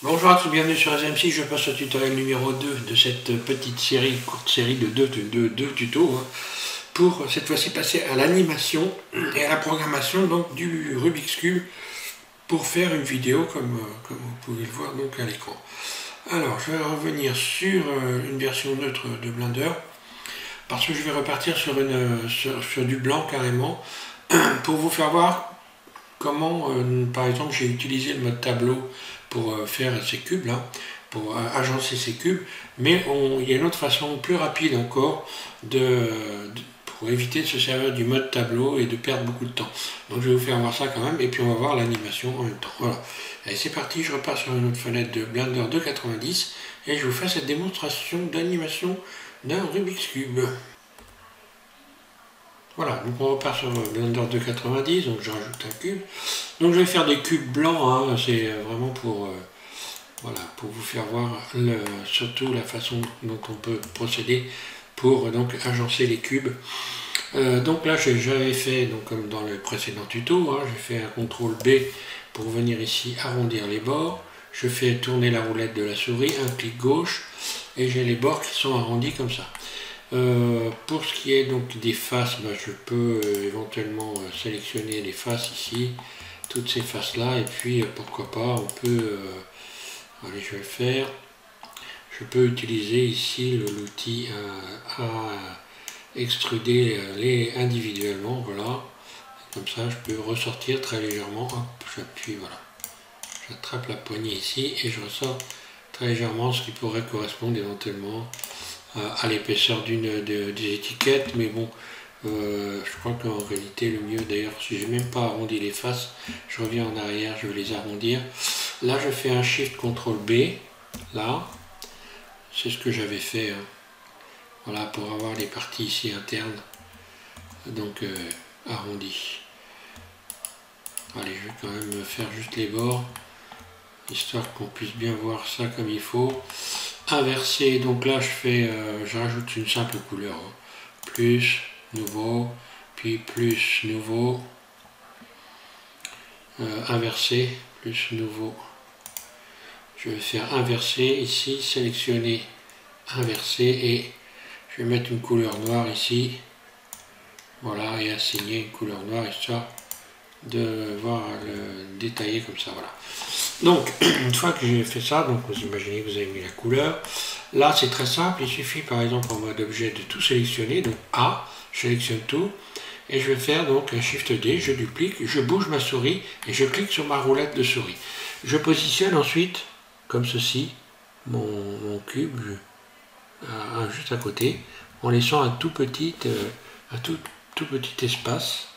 Bonjour à tous, bienvenue sur SMC. Je passe au tutoriel numéro 2 de cette petite série, courte série de deux tutos, pour cette fois-ci passer à l'animation et à la programmation donc, du Rubik's Cube pour faire une vidéo comme vous pouvez le voir donc à l'écran. Alors je vais revenir sur une version neutre de Blender parce que je vais repartir sur du blanc carrément pour vous faire voir comment par exemple j'ai utilisé le mode tableau pour faire ces cubes là, pour agencer ces cubes, mais il y a une autre façon plus rapide encore pour éviter de se servir du mode tableau et de perdre beaucoup de temps. Donc je vais vous faire voir ça quand même, et puis on va voir l'animation en même temps. Voilà. Allez, c'est parti, je repars sur une autre fenêtre de Blender 2.90 et je vous fais cette démonstration d'animation d'un Rubik's Cube. Voilà, donc on repart sur Blender 2.90, donc je rajoute un cube. Donc je vais faire des cubes blancs, hein, c'est vraiment pour, voilà, pour vous faire voir surtout la façon dont on peut procéder pour donc agencer les cubes. Donc là j'avais fait, donc, comme dans le précédent tuto, hein, j'ai fait un CTRL B pour venir ici arrondir les bords. Je fais tourner la roulette de la souris, un clic gauche, et j'ai les bords qui sont arrondis comme ça. Pour ce qui est donc des faces, je peux éventuellement sélectionner les faces ici, toutes ces faces là, et puis pourquoi pas on peut, allez je vais le faire, je peux utiliser ici l'outil à extruder les individuellement, voilà, comme ça je peux ressortir très légèrement, hop, j'appuie, voilà, j'attrape la poignée ici et je ressors très légèrement, ce qui pourrait correspondre éventuellement à l'épaisseur des étiquettes, mais bon, je crois qu'en réalité le mieux, d'ailleurs si j'ai même pas arrondi les faces, je reviens en arrière, je vais les arrondir. Là je fais un Shift CTRL B, là, c'est ce que j'avais fait, hein. Voilà, pour avoir les parties ici internes, donc arrondies. Allez, je vais quand même faire juste les bords, histoire qu'on puisse bien voir ça comme il faut. Inversé, donc là je rajoute une simple couleur, hein. Plus, nouveau, puis plus, nouveau, inversé, plus, nouveau. Je vais faire inverser ici, sélectionner, inverser, et je vais mettre une couleur noire ici, voilà, et assigner une couleur noire, histoire de voir le détailler comme ça, voilà. Donc, une fois que j'ai fait ça, donc vous imaginez que vous avez mis la couleur. Là, c'est très simple, il suffit par exemple en mode objet de tout sélectionner, donc A, je sélectionne tout, et je vais faire donc un Shift D, je duplique, je bouge ma souris, et je clique sur ma roulette de souris. Je positionne ensuite, comme ceci, mon cube juste à côté, en laissant un tout petit espace.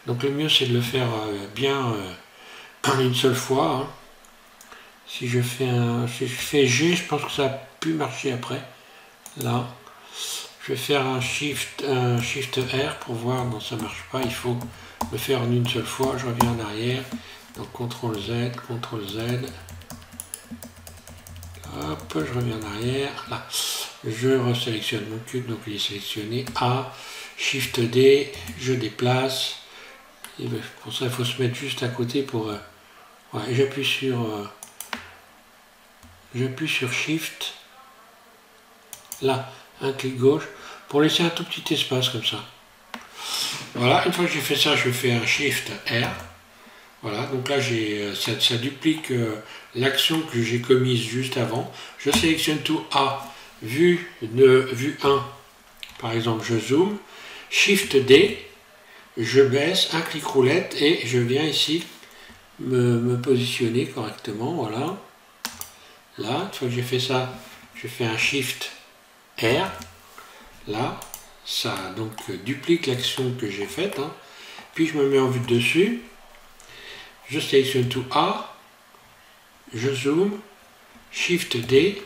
Donc le mieux c'est de le faire bien en une seule fois, hein. Si je fais G, je pense que ça a pu marcher après. Là, je vais faire un Shift R pour voir, non ça marche pas, il faut le faire en une seule fois. Je reviens en arrière, donc CTRL Z, hop, je reviens en arrière, là, je resélectionne mon cube, donc il est sélectionné, A, Shift D, je déplace, et pour ça il faut se mettre juste à côté pour, ouais, j'appuie sur Shift, là, un clic gauche, pour laisser un tout petit espace comme ça. Voilà, une fois que j'ai fait ça, je fais un Shift R. Voilà, donc là, ça duplique l'action que j'ai commise juste avant. Je sélectionne tout A, vue 1, par exemple, je zoome. Shift D, je baisse, un clic roulette, et je viens ici me positionner correctement, voilà. Là, une fois que j'ai fait ça, je fais un Shift R. Là, ça donc duplique l'action que j'ai faite, hein. Puis je me mets en vue de dessus. Je sélectionne tout A. Je zoome. Shift D.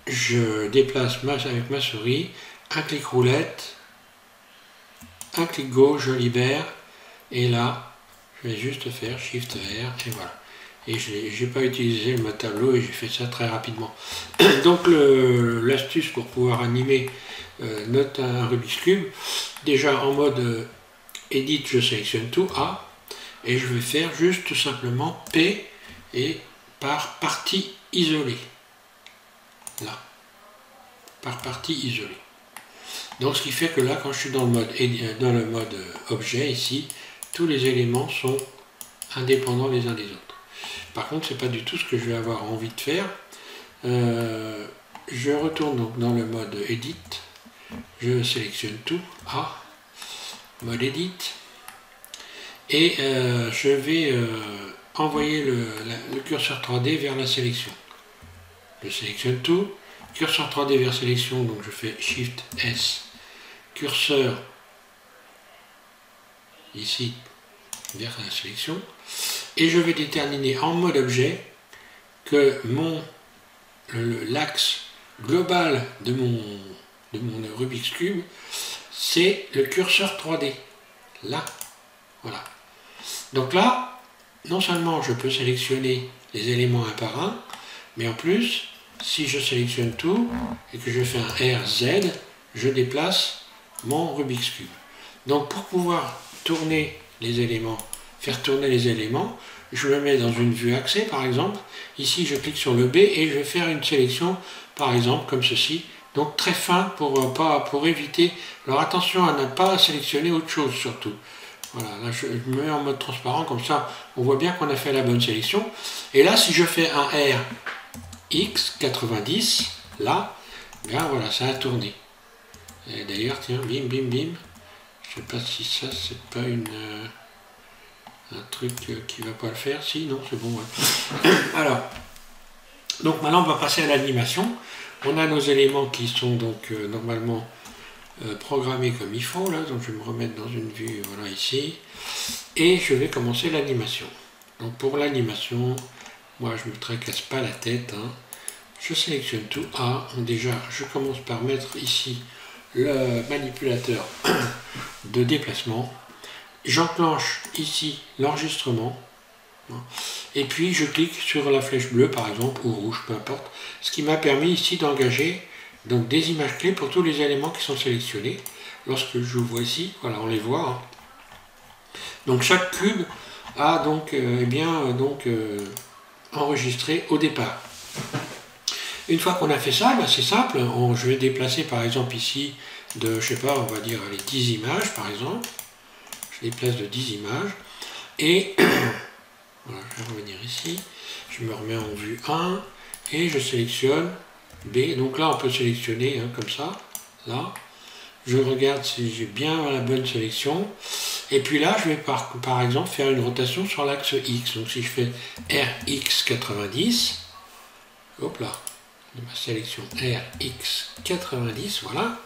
Je déplace avec ma souris. Un clic roulette. Un clic gauche, je libère. Et là, je vais juste faire Shift R. Et voilà. Et je n'ai pas utilisé le mode tableau et j'ai fait ça très rapidement. Donc l'astuce pour pouvoir animer un Rubik's Cube, déjà en mode Edit, je sélectionne tout A, et je vais faire juste tout simplement P, et par partie isolée. Là, par partie isolée. Donc ce qui fait que là, quand je suis dans le mode objet ici, tous les éléments sont indépendants les uns des autres. Par contre, c'est pas du tout ce que je vais avoir envie de faire. Je retourne donc dans le mode Edit. Je sélectionne tout, A, mode Edit, et je vais envoyer le curseur 3D vers la sélection. Je sélectionne tout, curseur 3D vers sélection, donc je fais Shift S, curseur ici vers la sélection, et je vais déterminer en mode objet que l'axe global de mon Rubik's Cube, c'est le curseur 3D. Là, voilà. Donc là, non seulement je peux sélectionner les éléments un par un, mais en plus, si je sélectionne tout et que je fais un RZ, je déplace mon Rubik's Cube. Donc pour pouvoir tourner les éléments, faire tourner les éléments, je me mets dans une vue axée par exemple. Ici, je clique sur le B et je vais faire une sélection, par exemple, comme ceci. Donc très fin pour éviter. Alors attention à ne pas sélectionner autre chose surtout. Voilà, là je me mets en mode transparent, comme ça on voit bien qu'on a fait la bonne sélection. Et là, si je fais un RX90, là, bien voilà, ça a tourné. Et d'ailleurs, tiens, bim, bim, bim. Je sais pas si ça, c'est pas un truc qui va pas le faire. Si, non, c'est bon. Ouais. Alors, donc maintenant on va passer à l'animation. On a nos éléments qui sont donc normalement programmés comme il faut, là, donc je vais me remettre dans une vue, voilà, ici, et je vais commencer l'animation. Donc pour l'animation, moi je ne me tracasse pas la tête, hein. Je sélectionne tout. Déjà, je commence par mettre ici le manipulateur de déplacement, j'enclenche ici l'enregistrement, et puis je clique sur la flèche bleue par exemple, ou rouge, peu importe, ce qui m'a permis ici d'engager donc des images clés pour tous les éléments qui sont sélectionnés. Lorsque je vois ici, voilà, on les voit, hein. Donc chaque cube a donc, enregistré au départ. Une fois qu'on a fait ça, ben c'est simple, je vais déplacer par exemple ici de, je sais pas, on va dire les 10 images par exemple. Je déplace de 10 images et voilà, je vais revenir ici, je me remets en vue 1 et je sélectionne B. Donc là on peut sélectionner, hein, comme ça, là. Je regarde si j'ai bien la bonne sélection. Et puis là je vais par exemple faire une rotation sur l'axe X. Donc si je fais RX90, hop là, de ma sélection RX90, voilà.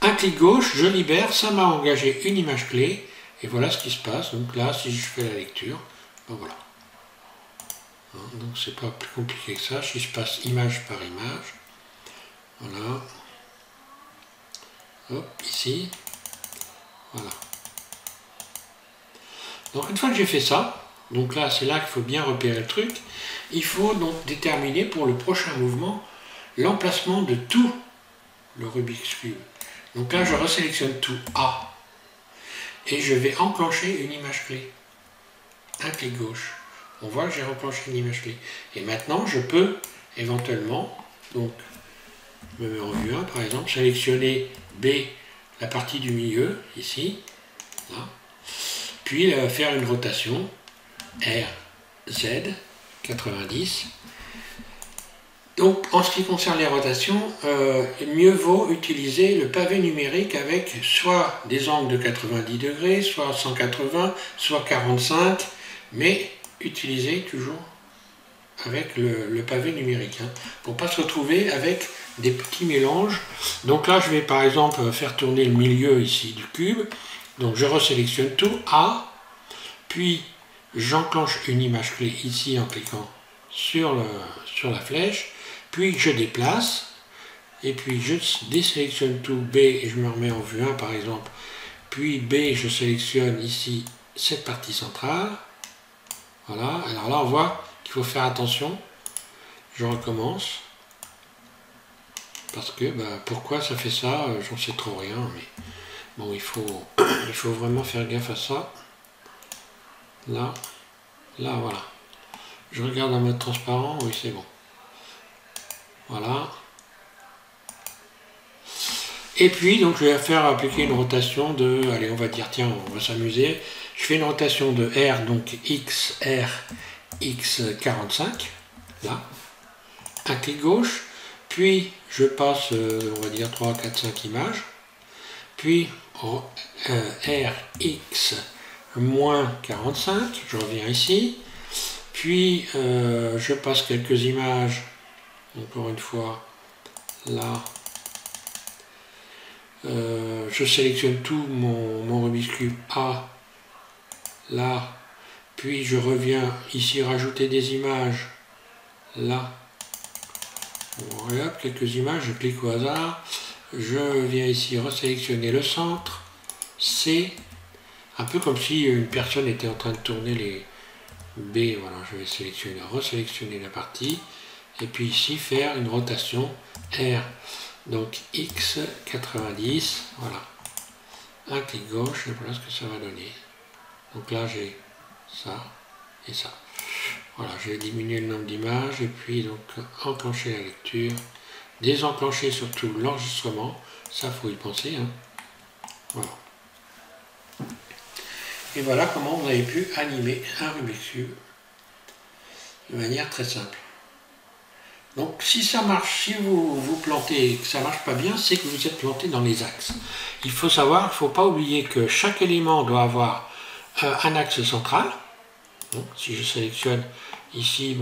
Un clic gauche, je libère, ça m'a engagé une image clé. Et voilà ce qui se passe. Donc là, si je fais la lecture, ben voilà. Donc c'est pas plus compliqué que ça. Si je passe image par image, voilà. Hop, ici. Voilà. Donc une fois que j'ai fait ça, donc là c'est là qu'il faut bien repérer le truc, il faut donc déterminer pour le prochain mouvement l'emplacement de tout le Rubik's Cube. Donc là je resélectionne tout A et je vais enclencher une image clé. Un clic gauche. On voit que j'ai enclenché une image clé. Et maintenant je peux éventuellement, donc je me mets en vue 1 par exemple, sélectionner B, la partie du milieu, ici, là. Puis faire une rotation RZ 90. Donc en ce qui concerne les rotations, mieux vaut utiliser le pavé numérique avec soit des angles de 90 degrés, soit 180, soit 45, mais utilisez toujours avec le pavé numérique, hein, pour ne pas se retrouver avec des petits mélanges. Donc là je vais par exemple faire tourner le milieu ici du cube. Donc je resélectionne tout, A, puis j'enclenche une image clé ici en cliquant sur la flèche, puis je déplace, et puis je désélectionne tout, B, et je me remets en vue 1 par exemple, puis B, je sélectionne ici cette partie centrale, voilà. Alors là on voit qu'il faut faire attention, je recommence, parce que, pourquoi ça fait ça, j'en sais trop rien, mais bon, il faut vraiment faire gaffe à ça. Là, voilà. Je regarde en mode transparent, oui c'est bon. Voilà. Et puis donc je vais faire appliquer une rotation de, allez on va dire tiens on va s'amuser. Je fais une rotation de R, donc XR, X45, là. Un clic gauche, puis je passe, on va dire 3, 4, 5 images. Puis RX moins 45, je reviens ici, puis je passe quelques images, encore une fois, là, je sélectionne tout mon Rubik's Cube A, là, puis je reviens ici rajouter des images, là, voilà, quelques images, je clique au hasard, je viens ici resélectionner le centre, C, un peu comme si une personne était en train de tourner les B, voilà, je vais sélectionner, resélectionner la partie, et puis ici faire une rotation R, donc X 90, voilà, un clic gauche, et voilà ce que ça va donner. Donc là j'ai ça et ça. Voilà, je vais diminuer le nombre d'images, et puis donc enclencher la lecture, désenclencher surtout l'enregistrement, ça faut y penser, hein. Voilà. Et voilà comment vous avez pu animer un Rubik's Cube de manière très simple. Donc si ça marche, si vous vous plantez et que ça ne marche pas bien, c'est que vous êtes planté dans les axes. Il faut savoir, il ne faut pas oublier que chaque élément doit avoir un axe central. Donc si je sélectionne ici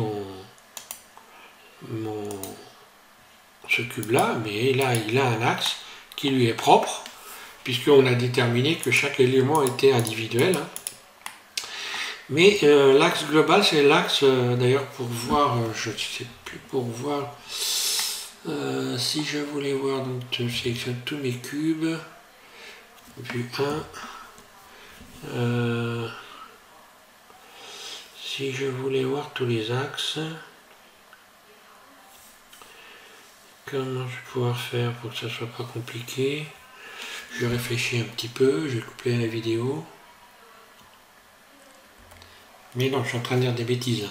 ce cube là, mais là il a un axe qui lui est propre, puisqu'on a déterminé que chaque élément était individuel. Hein. Mais l'axe global, c'est l'axe, d'ailleurs pour voir, je ne sais plus pour voir, si je voulais voir, donc je sélectionne tous mes cubes, vue 1, si je voulais voir tous les axes, comment je vais pouvoir faire pour que ça soit pas compliqué? Je réfléchis un petit peu, je vais couper la vidéo. Mais non, je suis en train de dire des bêtises.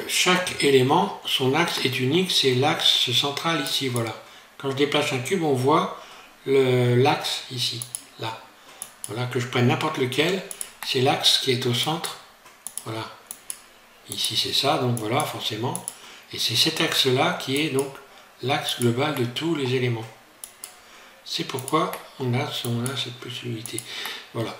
Chaque élément, son axe est unique, c'est l'axe central ici, voilà. Quand je déplace un cube, on voit l'axe ici, là. Voilà, que je prenne n'importe lequel, c'est l'axe qui est au centre, voilà. Ici c'est ça, donc voilà, forcément. Et c'est cet axe-là qui est donc l'axe global de tous les éléments. C'est pourquoi on a cette possibilité. Voilà.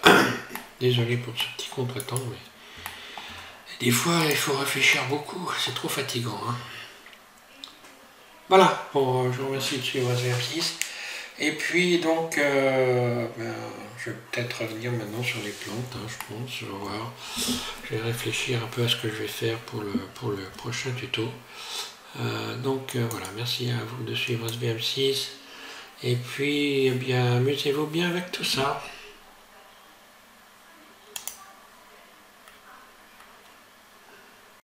Désolé pour ce petit contretemps, mais... des fois, il faut réfléchir beaucoup, c'est trop fatigant. Hein. Voilà, bon, je vous remercie de suivre SVM6. Et puis, donc, je vais peut-être revenir maintenant sur les plantes, hein, je pense, je vais voir. Je vais réfléchir un peu à ce que je vais faire pour le prochain tuto. Voilà, merci à vous de suivre SVM6. Et puis, eh bien, amusez-vous bien avec tout ça.